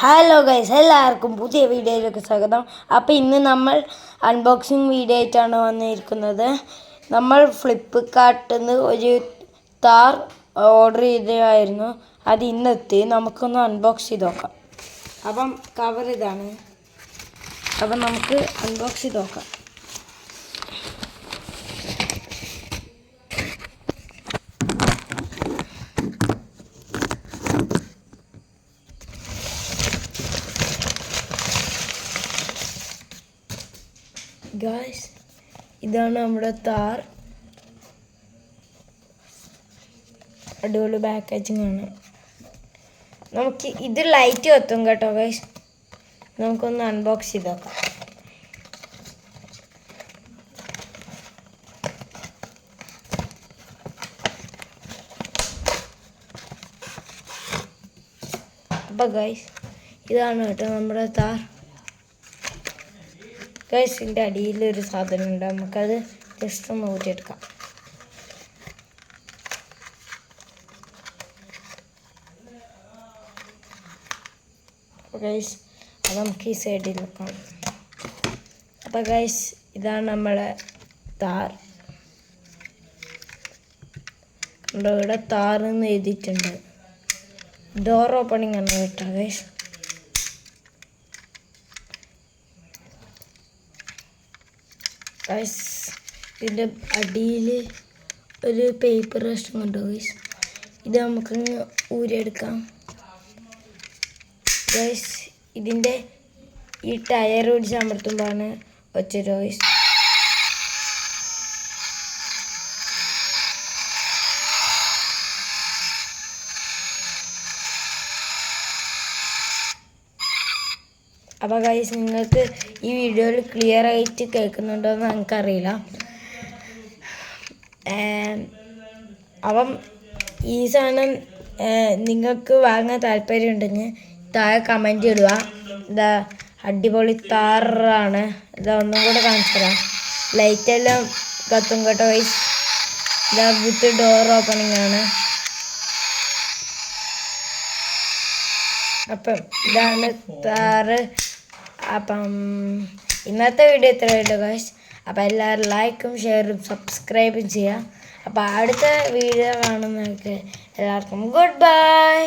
Hello guys, എല്ലാവർക്കും പുതിയ വീഡിയോയിലേക്ക് സ്വാഗതം. അപ്പോൾ ഇന്ന് നമ്മൾ അൺബോക്സിങ് വീഡിയോ ആയിട്ടാണ് വന്നിരിക്കുന്നത്. നമ്മൾ ഫ്ലിപ്പ്കാർട്ടിൽ നിന്ന് ഒരു താർ ഓർഡർ ചെയ്തതായിരുന്നു. അത് ഇന്നെത്തി. നമുക്കൊന്ന് അൺബോക്സ് ചെയ്ത് നോക്കാം. അപ്പം കവർ ഇതാണ്. അപ്പം നമുക്ക് അൺബോക്സ് ചെയ്ത് നോക്കാം. ഗായ്സ്, ഇതാണ് നമ്മുടെ താർ. അടിപൊളി പാക്കേജിങ് ആണ്. നമുക്ക് ഇത് ലൈറ്റ് കത്തും കേട്ടോ ഗായ്സ്. നമുക്കൊന്ന് അൺബോക്സ് ചെയ്ത് നോക്കാം. അപ്പോൾ ഗായ്സ്, ഇതാണ് കേട്ടോ നമ്മുടെ താർ. ഗൈസ്, ഇതിൻ്റെ അടിയിലൊരു സാധനം ഉണ്ട്. നമുക്കത് ജസ്റ്റ് ഒന്ന് ഊറ്റിയെടുക്കാം. ഗൈസ്, അത് നമുക്ക് ഈ സൈഡിൽ വെക്കാം. അപ്പോൾ ഗൈസ്, ഇതാണ് നമ്മളെ താർ. കണ്ടോ, ഇവിടെ താറെന്ന് എഴുതിയിട്ടുണ്ട്. ഡോർ ഓപ്പണിംഗ് ആണ് കേട്ടോ ഗൈസ്. ഗൈസ്, ഇതിൻ്റെ അടിയിൽ ഒരു പേപ്പർ കഷ്ണം കണ്ടോ ഗൈസ്. ഇത് നമുക്ക് ഊരിയെടുക്കാം. ഗൈസ്, ഇതിൻ്റെ ഈ ടയർ പിടിച്ച് അമർത്തുമ്പോഴാണ് ഒച്ചത് ഗൈസ്. അപ്പോൾ ഗൈസ്, നിങ്ങൾക്ക് ഈ വീഡിയോയിൽ ക്ലിയർ ആയിട്ട് കേൾക്കുന്നുണ്ടോ എന്ന് എനിക്കറിയില്ല. അപ്പം ഈ സാധനം നിങ്ങൾക്ക് വാങ്ങാൻ താല്പര്യം ഉണ്ടെങ്കിൽ താഴെ കമൻറ്റ് ഇടുക. ഇതാ അടിപൊളി താറാണ്. ഇതാ ഒന്നും കൂടെ കാണിച്ചു തരാം. ലൈറ്റെല്ലാം കത്തും കേട്ടോ ഗൈസ്. ഇതാ വിത്ത് ഡോർ ഓപ്പണിംഗ് ആണ്. അപ്പം ഇതാണ് താറ്. അപ്പം ഇന്നത്തെ വീഡിയോ ഇത്രയുള്ളൂ ഗൈസ്. അപ്പം എല്ലാവരും ലൈക്കും ഷെയറും സബ്സ്ക്രൈബും ചെയ്യുക. അപ്പം അടുത്ത വീഡിയോ കാണുന്നവർക്ക് എല്ലാവർക്കും ഗുഡ് ബൈ.